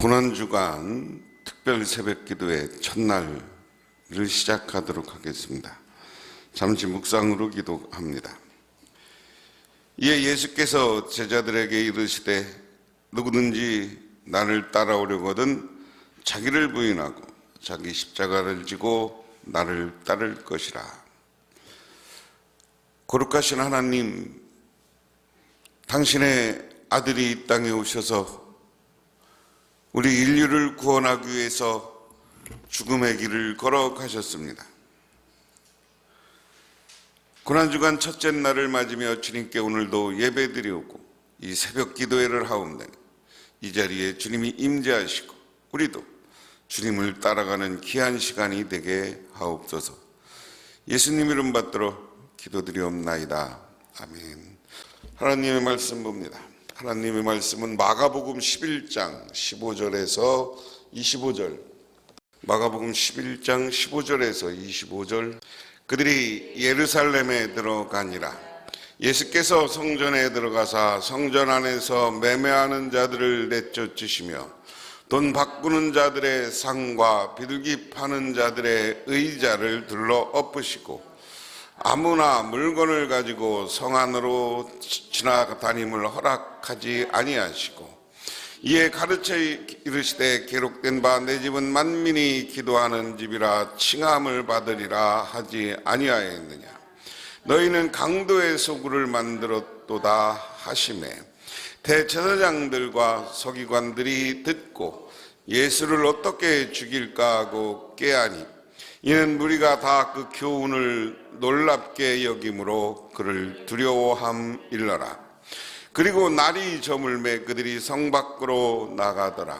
고난주간 특별 새벽기도의 첫날을 시작하도록 하겠습니다. 잠시 묵상으로 기도합니다. 이에 예수께서 제자들에게 이르시되 누구든지 나를 따라오려거든 자기를 부인하고 자기 십자가를 지고 나를 따를 것이라. 거룩하신 하나님, 당신의 아들이 이 땅에 오셔서 우리 인류를 구원하기 위해서 죽음의 길을 걸어가셨습니다. 고난주간 첫째 날을 맞으며 주님께 오늘도 예배드리오고 이 새벽 기도회를 하옵나니 이 자리에 주님이 임재하시고 우리도 주님을 따라가는 귀한 시간이 되게 하옵소서. 예수님 이름 받들어 기도드리옵나이다. 아멘. 하나님의 말씀 봅니다. 하나님의 말씀은 마가복음 11장 15절에서 25절, 마가복음 11장 15절에서 25절. 그들이 예루살렘에 들어가니라. 예수께서 성전에 들어가사 성전 안에서 매매하는 자들을 내쫓으시며 돈 바꾸는 자들의 상과 비둘기 파는 자들의 의자를 둘러 엎으시고 아무나 물건을 가지고 성 안으로 지나다님을 허락하지 아니하시고 이에 가르쳐 이르시되 기록된 바 내 집은 만민이 기도하는 집이라 칭함을 받으리라 하지 아니하였느냐. 너희는 강도의 소굴을 만들었도다 하시매 대제사장들과 서기관들이 듣고 예수를 어떻게 죽일까 하고 꾀하니 이는 무리가 다 그 교훈을 놀랍게 여김으로 그를 두려워함일러라. 그리고 날이 저물매 그들이 성 밖으로 나가더라.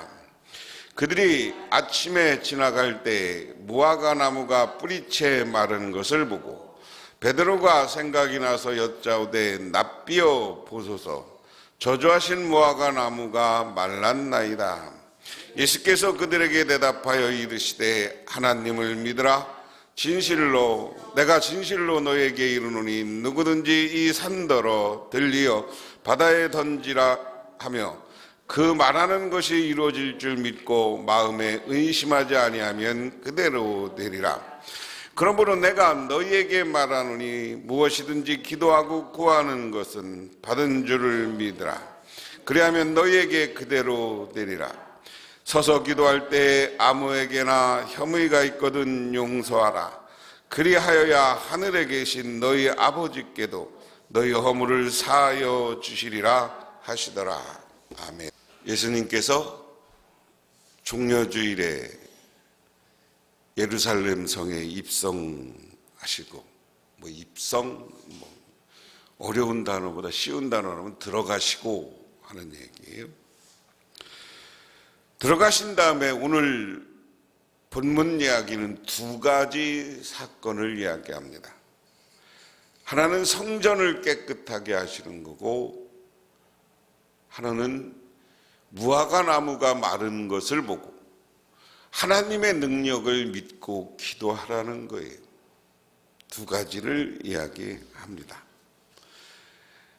그들이 아침에 지나갈 때 무화과 나무가 뿌리채 마른 것을 보고 베드로가 생각이 나서 여짜오되 납비어 보소서 저주하신 무화과 나무가 말랐나이다. 예수께서 그들에게 대답하여 이르시되 하나님을 믿으라. 내가 진실로 너에게 이르노니 누구든지 이 산더러 들리어 바다에 던지라 하며 그 말하는 것이 이루어질 줄 믿고 마음에 의심하지 아니하면 그대로 되리라. 그러므로 내가 너희에게 말하노니 무엇이든지 기도하고 구하는 것은 받은 줄을 믿으라. 그리하면 너희에게 그대로 되리라. 서서 기도할 때 아무에게나 혐의가 있거든 용서하라. 그리하여야 하늘에 계신 너희 아버지께도 너희 허물을 사하여 주시리라 하시더라. 아멘. 예수님께서 종려주일에 예루살렘 성에 입성하시고 입성 어려운 단어보다 쉬운 단어는 들어가시고 하는 얘기예요. 들어가신 다음에 오늘 본문 이야기는 두 가지 사건을 이야기합니다. 하나는 성전을 깨끗하게 하시는 거고 하나는 무화과 나무가 마른 것을 보고 하나님의 능력을 믿고 기도하라는 거예요. 두 가지를 이야기합니다.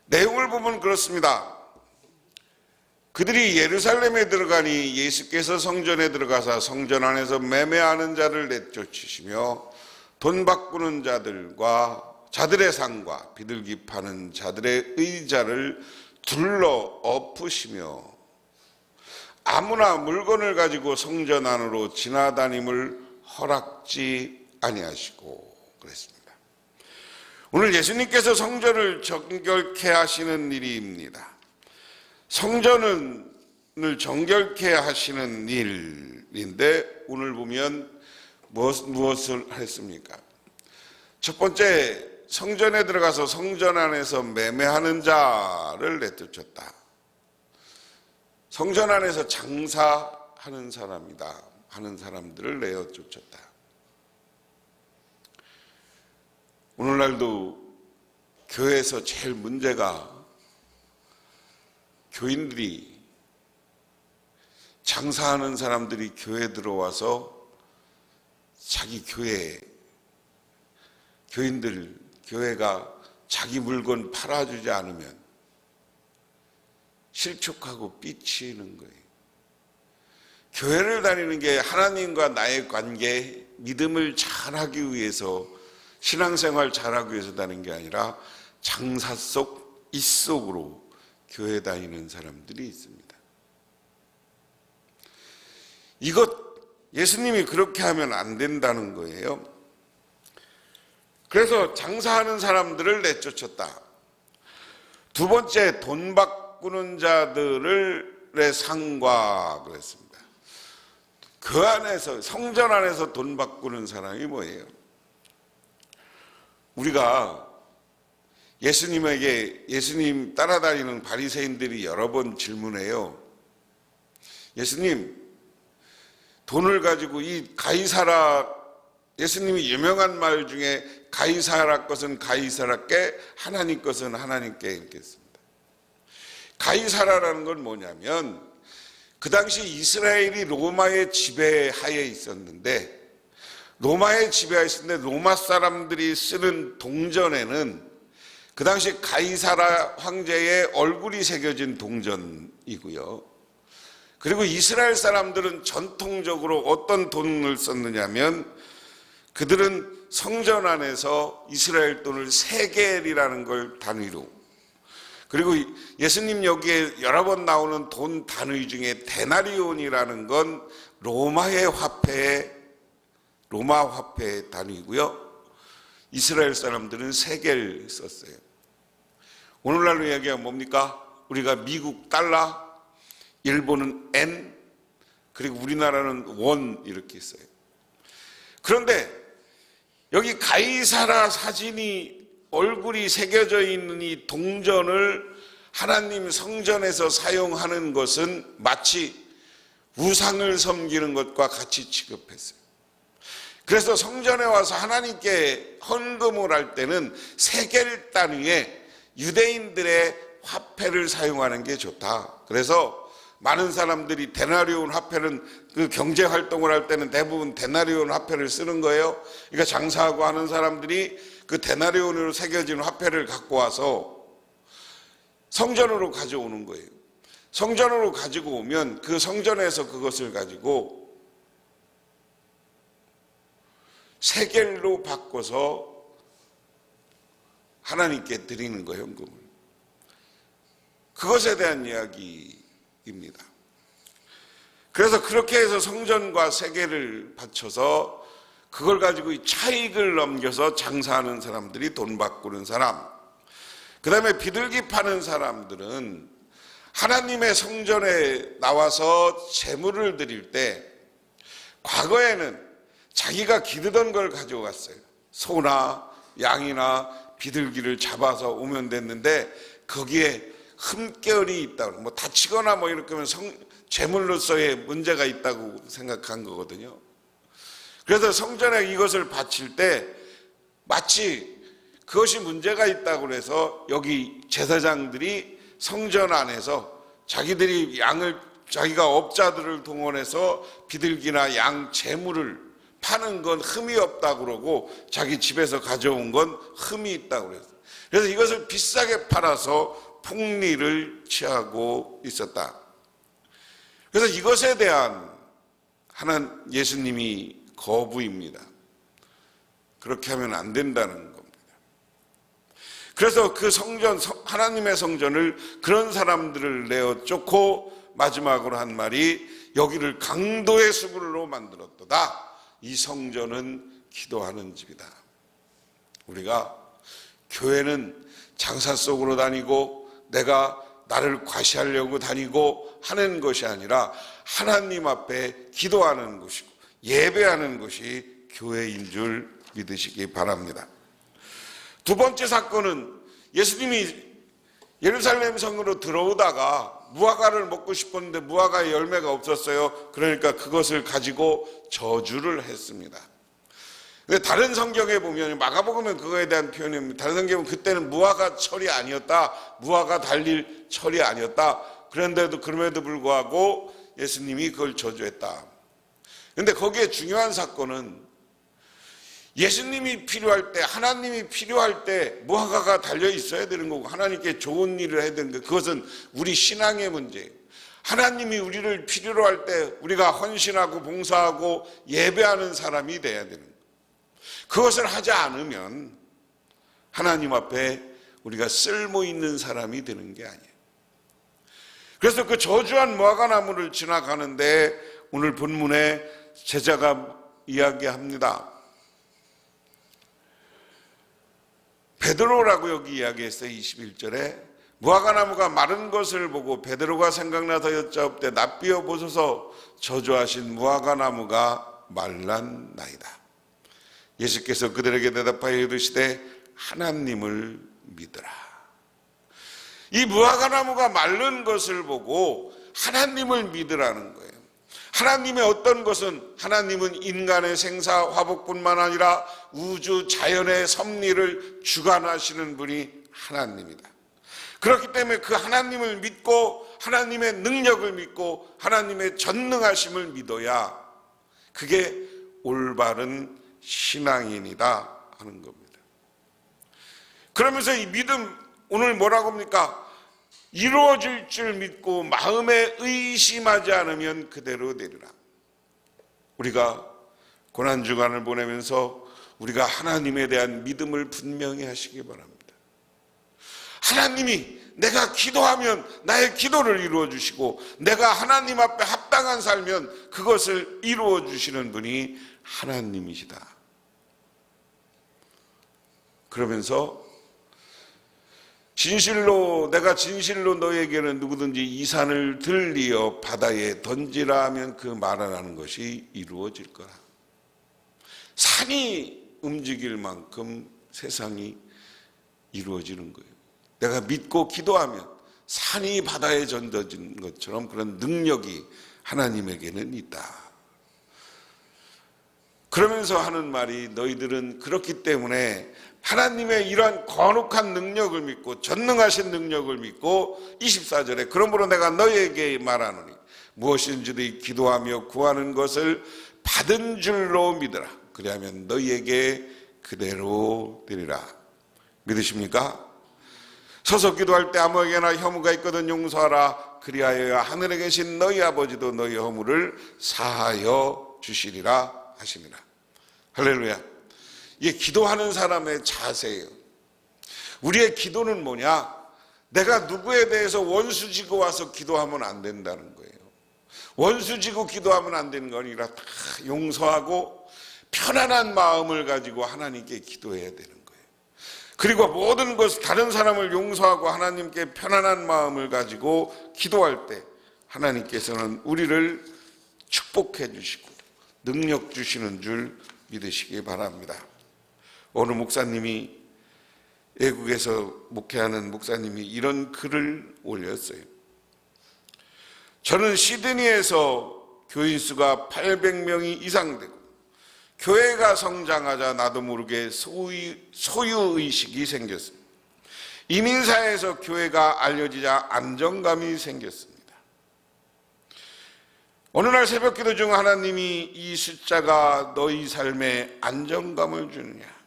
내용을 보면 그렇습니다. 그들이 예루살렘에 들어가니 예수께서 성전에 들어가사 성전 안에서 매매하는 자를 내쫓으시며 돈 바꾸는 자들과 자들의 상과 비둘기 파는 자들의 의자를 둘러 엎으시며 아무나 물건을 가지고 성전 안으로 지나다님을 허락지 아니하시고 그랬습니다. 오늘 예수님께서 성전을 정결케 하시는 일입니다. 성전을 정결케 하시는 일인데 오늘 보면 무엇을 했습니까? 첫 번째, 성전에 들어가서 성전 안에서 매매하는 자를 내쫓았다. 성전 안에서 장사하는 사람이다 하는 사람들을 내쫓았다. 오늘날도 교회에서 제일 문제가 교인들이 장사하는 사람들이 교회에 들어와서 자기 교회가 자기 물건 팔아주지 않으면 실족하고 삐치는 거예요. 교회를 다니는 게 하나님과 나의 관계, 믿음을 잘하기 위해서, 신앙생활 잘하기 위해서 다니는 게 아니라 장사 속, 이 속으로 교회 다니는 사람들이 있습니다. 이것 예수님이 그렇게 하면 안 된다는 거예요. 그래서 장사하는 사람들을 내쫓았다. 두 번째, 돈 바꾸는 자들의 상과 그랬습니다. 그 안에서, 성전 안에서 돈 바꾸는 사람이 뭐예요? 우리가 예수님 따라다니는 바리새인들이 여러 번 질문해요. 예수님, 돈을 가지고 이 가이사라, 예수님이 유명한 말 중에 가이사라 것은 가이사라께, 하나님 것은 하나님께 이렇게 했습니다. 가이사라라는 건 뭐냐면, 그 당시 이스라엘이 로마의 지배하에 있었는데, 로마 사람들이 쓰는 동전에는 그 당시 가이사라 황제의 얼굴이 새겨진 동전이고요. 그리고 이스라엘 사람들은 전통적으로 어떤 돈을 썼느냐면, 그들은 성전 안에서 이스라엘 돈을 세겔이라는 걸 단위로, 그리고 예수님 여기에 여러 번 나오는 돈 단위 중에 데나리온이라는 건 로마 화폐의 단위고요. 이스라엘 사람들은 세겔 썼어요. 오늘날로 이야기하면 뭡니까? 우리가 미국 달러, 일본은 엔, 그리고 우리나라는 원 이렇게 있어요. 그런데 여기 가이사라 사진이, 얼굴이 새겨져 있는 이 동전을 하나님 성전에서 사용하는 것은 마치 우상을 섬기는 것과 같이 취급했어요. 그래서 성전에 와서 하나님께 헌금을 할 때는 세겔 단위의 유대인들의 화폐를 사용하는 게 좋다. 그래서 많은 사람들이 데나리온 화폐는, 그 경제 활동을 할 때는 대부분 데나리온 화폐를 쓰는 거예요. 그러니까 장사하고 하는 사람들이 그 데나리온으로 새겨진 화폐를 갖고 와서 성전으로 가져오는 거예요. 성전으로 가지고 오면 그 성전에서 그것을 가지고 세겔로 바꿔서 하나님께 드리는 거예요, 헌금을. 그것에 대한 이야기입니다. 그래서 그렇게 해서 성전과 세겔을 바쳐서 그걸 가지고 차익을 넘겨서 장사하는 사람들이 돈 바꾸는 사람, 그 다음에 비둘기 파는 사람들은 하나님의 성전에 나와서 제물을 드릴 때 과거에는 자기가 기르던 걸 가지고 갔어요. 소나 양이나 비둘기를 잡아서 오면 됐는데 거기에 흠결이 있다고, 뭐 다치거나 뭐 이렇게 하면 제물로서의 문제가 있다고 생각한 거거든요. 그래서 성전에 이것을 바칠 때 마치 그것이 문제가 있다고 해서 여기 제사장들이 성전 안에서 자기가 업자들을 동원해서 비둘기나 양 제물을 파는 건 흠이 없다고 그러고 자기 집에서 가져온 건 흠이 있다고 그랬어요. 그래서 이것을 비싸게 팔아서 폭리를 취하고 있었다. 그래서 이것에 대한 예수님이 거부입니다. 그렇게 하면 안 된다는 겁니다. 그래서 그 성전, 하나님의 성전을 그런 사람들을 내어 쫓고 마지막으로 한 말이 여기를 강도의 수굴로 만들었도다. 이 성전은 기도하는 집이다. 우리가 교회는 장사 속으로 다니고 내가 나를 과시하려고 다니고 하는 것이 아니라 하나님 앞에 기도하는 것이고 예배하는 것이 교회인 줄 믿으시기 바랍니다. 두 번째 사건은 예수님이 예루살렘 성으로 들어오다가 무화과를 먹고 싶었는데 무화과의 열매가 없었어요. 그러니까 그것을 가지고 저주를 했습니다. 근데 다른 성경에 보면, 마가복음은 그거에 대한 표현입니다. 다른 성경은 그때는 무화과 철이 아니었다, 무화과 달릴 철이 아니었다. 그럼에도 불구하고 예수님이 그걸 저주했다. 근데 거기에 중요한 사건은 예수님이 필요할 때, 하나님이 필요할 때 무화과가 달려 있어야 되는 거고 하나님께 좋은 일을 해야 되는 거, 그것은 우리 신앙의 문제예요. 하나님이 우리를 필요로 할 때 우리가 헌신하고 봉사하고 예배하는 사람이 돼야 되는 거예요. 그것을 하지 않으면 하나님 앞에 우리가 쓸모 있는 사람이 되는 게 아니에요. 그래서 그 저주한 무화과나무를 지나가는데 오늘 본문에 제자가 이야기합니다. 베드로라고 여기 이야기했어요. 21절에 무화과나무가 마른 것을 보고 베드로가 생각나서 여짜옵되 낯비어 보소서 저주하신 무화과나무가 말랐나이다. 예수께서 그들에게 대답하여 이르시되 하나님을 믿으라. 이 무화과나무가 마른 것을 보고 하나님을 믿으라는 거예요. 하나님의 어떤 것은 하나님은 인간의 생사 화복뿐만 아니라 우주 자연의 섭리를 주관하시는 분이 하나님이다. 그렇기 때문에 그 하나님을 믿고 하나님의 능력을 믿고 하나님의 전능하심을 믿어야 그게 올바른 신앙인이다 하는 겁니다. 그러면서 이 믿음 오늘 뭐라고 합니까? 이루어질 줄 믿고 마음에 의심하지 않으면 그대로 되리라. 우리가 고난주간을 보내면서 우리가 하나님에 대한 믿음을 분명히 하시기 바랍니다. 하나님이 내가 기도하면 나의 기도를 이루어 주시고 내가 하나님 앞에 합당한 살면 그것을 이루어 주시는 분이 하나님이시다. 그러면서 내가 진실로 너에게는 누구든지 이 산을 들리어 바다에 던지라 하면 그 말하는 것이 이루어질 거라. 산이 움직일 만큼 세상이 이루어지는 거예요. 내가 믿고 기도하면 산이 바다에 던져진 것처럼 그런 능력이 하나님에게는 있다. 그러면서 하는 말이 너희들은 그렇기 때문에 하나님의 이러한 거룩한 능력을 믿고 전능하신 능력을 믿고 24절에 그러므로 내가 너희에게 말하노니 무엇인지도 기도하며 구하는 것을 받은 줄로 믿으라. 그리하면 너희에게 그대로 되리라. 믿으십니까? 서서 기도할 때 아무에게나 허물가 있거든 용서하라. 그리하여 하늘에 계신 너희 아버지도 너희 허물을 사하여 주시리라 하십니다. 할렐루야. 이게 기도하는 사람의 자세예요. 우리의 기도는 뭐냐? 내가 누구에 대해서 원수지고 와서 기도하면 안 된다는 거예요. 원수지고 기도하면 안 되는 거 아니라 다 용서하고 편안한 마음을 가지고 하나님께 기도해야 되는 거예요. 그리고 모든 것 다른 사람을 용서하고 하나님께 편안한 마음을 가지고 기도할 때 하나님께서는 우리를 축복해 주시고 능력 주시는 줄 믿으시기 바랍니다. 어느 목사님이 외국에서 목회하는 목사님이 이런 글을 올렸어요. 저는 시드니에서 교인 수가 800명이 이상 되고 교회가 성장하자 나도 모르게 소유의식이 생겼습니다. 이민사회에서 교회가 알려지자 안정감이 생겼습니다. 어느 날 새벽기도 중 하나님이 이 숫자가 너희 삶에 안정감을 주느냐?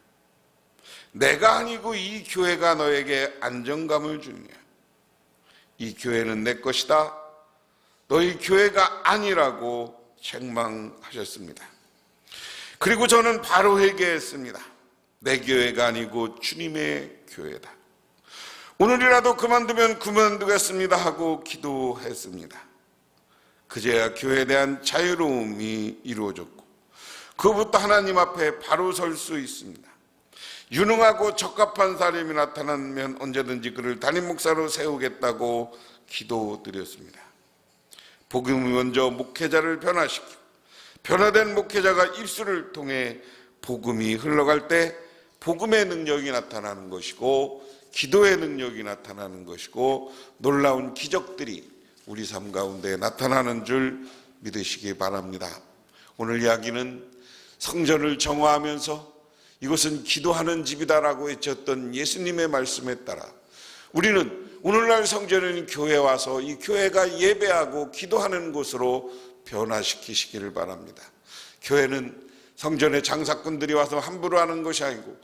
내가 아니고 이 교회가 너에게 안정감을 주느냐? 이 교회는 내 것이다. 너희 교회가 아니라고 책망하셨습니다. 그리고 저는 바로 회개했습니다. 내 교회가 아니고 주님의 교회다. 오늘이라도 그만두면 그만두겠습니다 하고 기도했습니다. 그제야 교회에 대한 자유로움이 이루어졌고 그부터 하나님 앞에 바로 설 수 있습니다. 유능하고 적합한 사람이 나타나면 언제든지 그를 담임 목사로 세우겠다고 기도드렸습니다. 복음이 먼저 목회자를 변화시키고 변화된 목회자가 입술을 통해 복음이 흘러갈 때 복음의 능력이 나타나는 것이고 기도의 능력이 나타나는 것이고 놀라운 기적들이 우리 삶 가운데 나타나는 줄 믿으시기 바랍니다. 오늘 이야기는 성전을 정화하면서 이것은 기도하는 집이다라고 외쳤던 예수님의 말씀에 따라 우리는 오늘날 성전인 교회에 와서 이 교회가 예배하고 기도하는 곳으로 변화시키시기를 바랍니다. 교회는 성전에 장사꾼들이 와서 함부로 하는 것이 아니고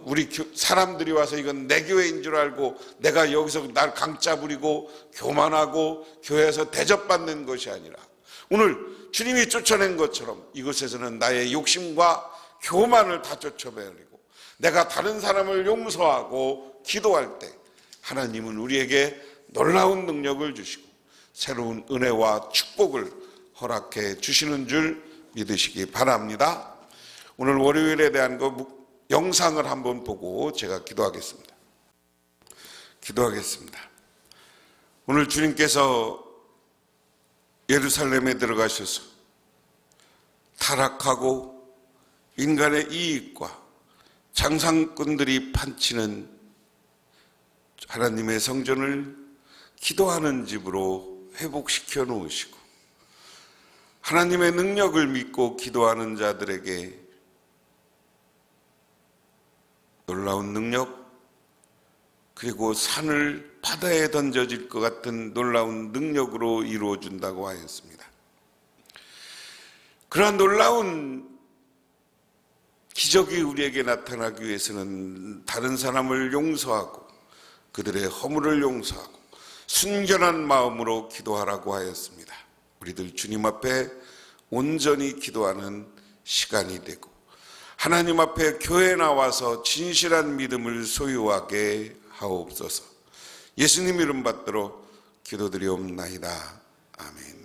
우리 사람들이 와서 이건 내 교회인 줄 알고 내가 여기서 날 강짜 부리고 교만하고 교회에서 대접받는 것이 아니라 오늘 주님이 쫓아낸 것처럼 이곳에서는 나의 욕심과 교만을 다 쫓아버리고 내가 다른 사람을 용서하고 기도할 때 하나님은 우리에게 놀라운 능력을 주시고 새로운 은혜와 축복을 허락해 주시는 줄 믿으시기 바랍니다. 오늘 월요일에 대한 영상을 한번 보고 제가 기도하겠습니다. 오늘 주님께서 예루살렘에 들어가셔서 타락하고 인간의 이익과 장상꾼들이 판치는 하나님의 성전을 기도하는 집으로 회복시켜 놓으시고 하나님의 능력을 믿고 기도하는 자들에게 놀라운 능력 그리고 산을 바다에 던져질 것 같은 놀라운 능력으로 이루어준다고 하였습니다. 그러한 놀라운 기적이 우리에게 나타나기 위해서는 다른 사람을 용서하고 그들의 허물을 용서하고 순결한 마음으로 기도하라고 하였습니다. 우리들 주님 앞에 온전히 기도하는 시간이 되고 하나님 앞에 교회에 나와서 진실한 믿음을 소유하게 하옵소서. 예수님 이름 받들어 기도드리옵나이다. 아멘.